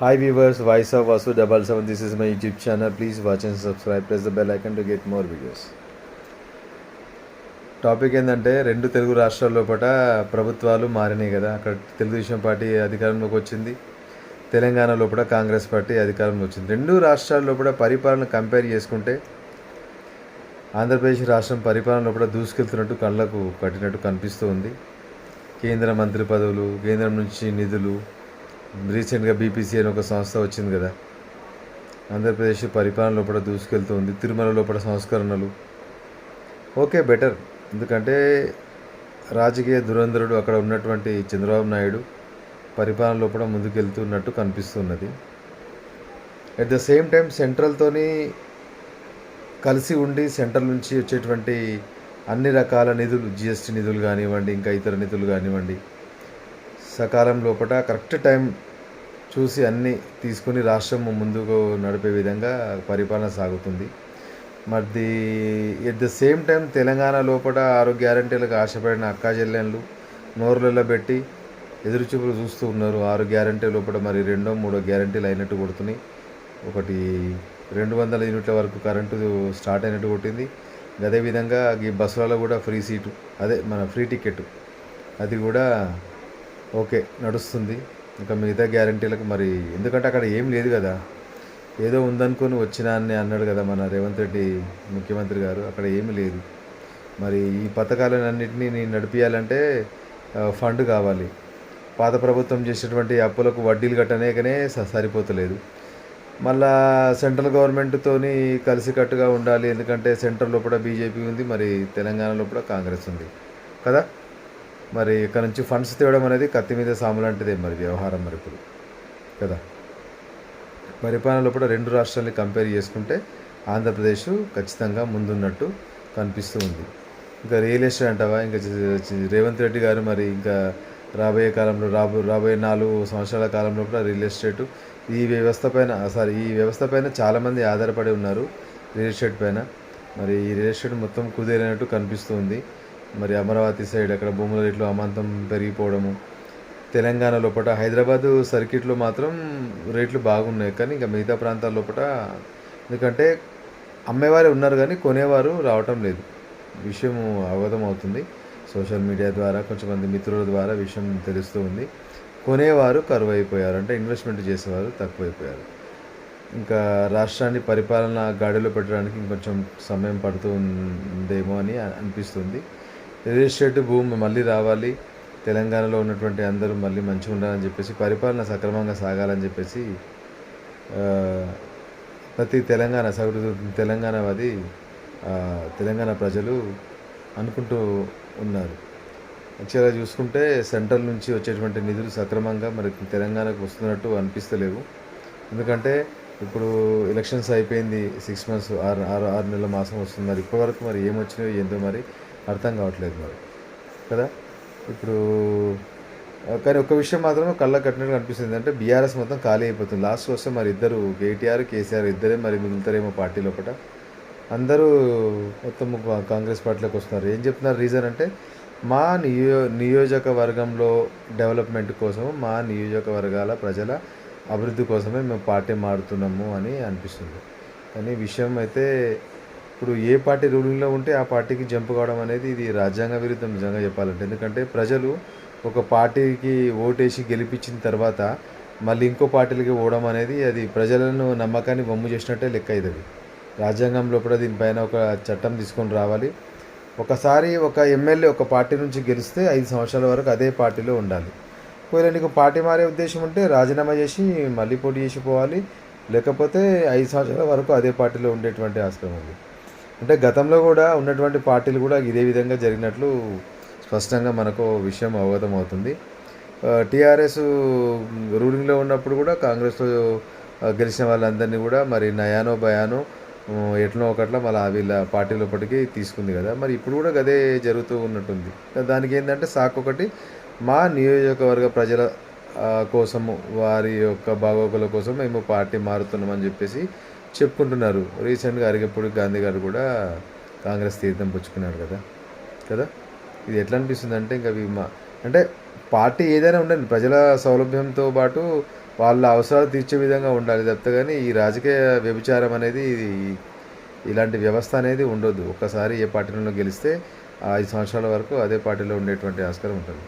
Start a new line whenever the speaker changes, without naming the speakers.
Hi viewers, Voice of Vasu 77. This is my YouTube channel. Please watch and subscribe. Press the bell icon to get more videos. Topic ఏంటంటే రెండు తెలుగు రాష్ట్రాల లోపల ప్రభుత్వాలు మారినాయి కదా. అక్కడ తెలుగుదేశం పార్టీ అధికారంలోకి వచ్చింది, తెలంగాణ లోపల కాంగ్రెస్ పార్టీ అధికారంలోకి వచ్చింది. రెండు రాష్ట్రాల లోపల పరిపాలన కంపేర్ చేసుకుంటే ఆంధ్రప్రదేశ్ రాష్ట్రం పరిపాలన లోపల దూసుకెళ్తున్నట్టు కళ్ళకు కట్టినట్టు కనిపిస్తూ ఉంది. కేంద్ర మంత్రి పదవులు, కేంద్రం నుంచి నిధులు, రీసెంట్గా బీపీసీ అని ఒక సంస్థ వచ్చింది కదా. ఆంధ్రప్రదేశ్ పరిపాలన లోపల దూసుకెళ్తూ ఉంది. తిరుమల లోపల సంస్కరణలు ఓకే, బెటర్. ఎందుకంటే రాజకీయ దురంధరుడు అక్కడ ఉన్నటువంటి చంద్రబాబు నాయుడు పరిపాలన లోపల ముందుకెళ్తున్నట్టు కనిపిస్తున్నది. అట్ ద సేమ్ టైం సెంట్రల్తోని కలిసి ఉండి సెంట్రల్ నుంచి వచ్చేటువంటి అన్ని రకాల నిధులు, జిఎస్టీ నిధులు కానివ్వండి, ఇంకా ఇతర నిధులు కానివ్వండి, సకాలం లోపల కరెక్ట్ టైం చూసి అన్నీ తీసుకుని రాష్ట్రం ముందుకు నడిపే విధంగా పరిపాలన సాగుతుంది. మరి at the same time Telangana లోపల 6 గ్యారంటీలకు ఆశపడిన అక్కా చెల్లెళ్ళు నోరులలో పెట్టి ఎదురుచూపులు చూస్తూ ఉన్నారు. 6 గ్యారంటీ లోపల మరి 2, 3 గ్యారంటీలు అయినట్టు కొడుతున్నాయి. ఒకటి 200 యూనిట్ల వరకు కరెంటు స్టార్ట్ అయినట్టు కొట్టింది. అదేవిధంగా ఈ బస్సులలో కూడా ఫ్రీ సీటు, అదే మన ఫ్రీ టికెట్, అది కూడా ఓకే నడుస్తుంది. ఇంకా మిగతా గ్యారంటీలకు మరి ఎందుకంటే అక్కడ ఏం లేదు కదా, ఏదో ఉందనుకొని వచ్చినా అని అన్నాడు కదా మన రేవంత్ రెడ్డి ముఖ్యమంత్రి గారు. అక్కడ ఏమీ లేదు. మరి ఈ పథకాలన్నింటినీ నేను నడిపించాలంటే ఫండ్ కావాలి. పాత ప్రభుత్వం చేసేటువంటి అప్పులకు వడ్డీలు కట్టనేకనే సరిపోతలేదు. మళ్ళా సెంట్రల్ గవర్నమెంట్తోని కలిసికట్టుగా ఉండాలి. ఎందుకంటే సెంట్రల్ లోపల బీజేపీ ఉంది, మరి తెలంగాణ లోపల కాంగ్రెస్ ఉంది కదా. మరి ఇక్కడ నుంచి ఫండ్స్ తేవడం అనేది కత్తి మీద సాము లాంటిదే మరి వ్యవహారం మరి ఇప్పుడు కదా. పరిపాలనలో కూడా రెండు రాష్ట్రాలని కంపేర్ చేసుకుంటే ఆంధ్రప్రదేశ్ ఖచ్చితంగా ముందున్నట్టు కనిపిస్తూ ఉంది. ఇంకా రియల్ ఎస్టేట్ అంటావా, ఇంకా రేవంత్ రెడ్డి గారు మరి ఇంకా రాబోయే కాలంలో రాబోయే 4 సంవత్సరాల కాలంలో కూడా రియల్ ఎస్టేట్ ఈ వ్యవస్థ పైన చాలామంది ఆధారపడి ఉన్నారు రియల్ ఎస్టేట్ పైన. మరి ఈ రియల్ ఎస్టేట్ మొత్తం కుదేరినట్టు కనిపిస్తుంది. మరి అమరావతి సైడ్ అక్కడ భూముల రేట్లు అమాంతం పెరిగిపోవడము, తెలంగాణ లోపల హైదరాబాదు సర్కిట్లో మాత్రం రేట్లు బాగున్నాయి. కానీ ఇంకా మిగతా ప్రాంతాల లోపల ఎందుకంటే అమ్మేవారే ఉన్నారు కానీ కొనేవారు రావటం లేదు. విషయం అవగతం అవుతుంది సోషల్ మీడియా ద్వారా, కొంచెంమంది మిత్రుల ద్వారా విషయం తెలుస్తూ ఉంది. కొనేవారు కరువైపోయారు, అంటే ఇన్వెస్ట్మెంట్ చేసేవారు తక్కువైపోయారు. ఇంకా రాష్ట్రాన్ని పరిపాలన గాడిలో పెట్టడానికి ఇంకొంచెం సమయం పడుతుందేమో అని అనిపిస్తుంది. రియల్ ఎస్టేట్ భూమి మళ్ళీ రావాలి, తెలంగాణలో ఉన్నటువంటి అందరూ మళ్ళీ మంచిగా ఉండాలని చెప్పేసి, పరిపాలన సక్రమంగా సాగాలని చెప్పేసి ప్రతి తెలంగాణ ప్రజలు అనుకుంటూ ఉన్నారు. యాక్చువల్గా చూసుకుంటే సెంట్రల్ నుంచి వచ్చేటువంటి నిధులు సక్రమంగా మరి తెలంగాణకు వస్తున్నట్టు అనిపిస్తలేవు. ఎందుకంటే ఇప్పుడు ఎలక్షన్స్ అయిపోయింది, 6 months 6 నెలల మాసం వస్తుంది. మరి ఇప్పటివరకు మరి ఏమొచ్చినాయో ఏందో మరి అర్థం కావట్లేదు మరి కదా. ఇప్పుడు కానీ ఒక విషయం మాత్రం కళ్ళ కట్టినట్టు కనిపిస్తుంది, అంటే బీఆర్ఎస్ మొత్తం ఖాళీ అయిపోతుంది. లాస్ట్ వస్తే మరి ఇద్దరు కేటీఆర్, కేసీఆర్ ఇద్దరే మరి మిగులుతారేమో పార్టీ లోపల. అందరూ మొత్తం కాంగ్రెస్ పార్టీలోకి వస్తున్నారు. ఏం చెప్తున్నారు రీజన్ అంటే, మా నియోజకవర్గంలో డెవలప్మెంట్ కోసం, మా నియోజకవర్గాల ప్రజల అభివృద్ధి కోసమే మేము పార్టీ మారుతున్నాము అని అనిపిస్తుంది. కానీ విషయం అయితే ఇప్పుడు ఏ పార్టీ రూలింగ్లో ఉంటే ఆ పార్టీకి జంప్ కావడం అనేది ఇది రాజ్యాంగ విరుద్ధం నిజంగా చెప్పాలంటే. ఎందుకంటే ప్రజలు ఒక పార్టీకి ఓటేసి గెలిపించిన తర్వాత మళ్ళీ ఇంకో పార్టీలకి ఓడడం అనేది అది ప్రజలను నమ్మకాన్ని వమ్ము చేసినట్టే లెక్క అవుతుంది. రాజ్యాంగంలో కూడా దీనిపైన ఒక చట్టం తీసుకొని రావాలి. ఒకసారి ఒక ఎమ్మెల్యే ఒక పార్టీ నుంచి గెలిస్తే 5 సంవత్సరాల వరకు అదే పార్టీలో ఉండాలి. ఒకవేళ నీకు పార్టీ మారే ఉద్దేశం ఉంటే రాజీనామా చేసి మళ్ళీ పోటీ చేసి పోవాలి, లేకపోతే 5 సంవత్సరాల వరకు అదే పార్టీలో ఉండేటువంటి ఆస్కారం ఉంది. అంటే గతంలో కూడా ఉన్నటువంటి పార్టీలు కూడా ఇదే విధంగా జరిగినట్లు స్పష్టంగా మనకు విషయం అవగతం అవుతుంది. టీఆర్ఎస్ రూలింగ్లో ఉన్నప్పుడు కూడా కాంగ్రెస్లో గెలిచిన వాళ్ళందరినీ కూడా మరి నయానో భయానో ఎట్లా ఒకట్లా మళ్ళీ వీళ్ళ పార్టీ లోపలికి తీసుకుంది కదా. మరి ఇప్పుడు కూడా అదే జరుగుతూ ఉన్నట్టుంది. దానికి ఏంటంటే ఒకటి మా నియోజకవర్గ ప్రజల కోసము, వారి యొక్క బాగోగుల కోసం మేము పార్టీ మారుతున్నామని చెప్పేసి చెప్పుకుంటున్నారు. రీసెంట్గా అరిగపూడి గాంధీ గారు కూడా కాంగ్రెస్ తీర్థం పుచ్చుకున్నారు కదా. ఇది ఎట్లా అనిపిస్తుంది అంటే, ఇంకా అంటే పార్టీ ఏదైనా ఉండండి, ప్రజల సౌలభ్యంతో పాటు వాళ్ళ అవసరాలు తీర్చే విధంగా ఉండాలి తప్పితే కానీ ఈ రాజకీయ వ్యభిచారం అనేది ఇలాంటి వ్యవస్థ అనేది ఉండొద్దు. ఒక్కసారి ఏ పార్టీలో గెలిస్తే ఆ 5 సంవత్సరాల వరకు అదే పార్టీలో ఉండేటువంటి ఆస్కారం ఉంటుంది.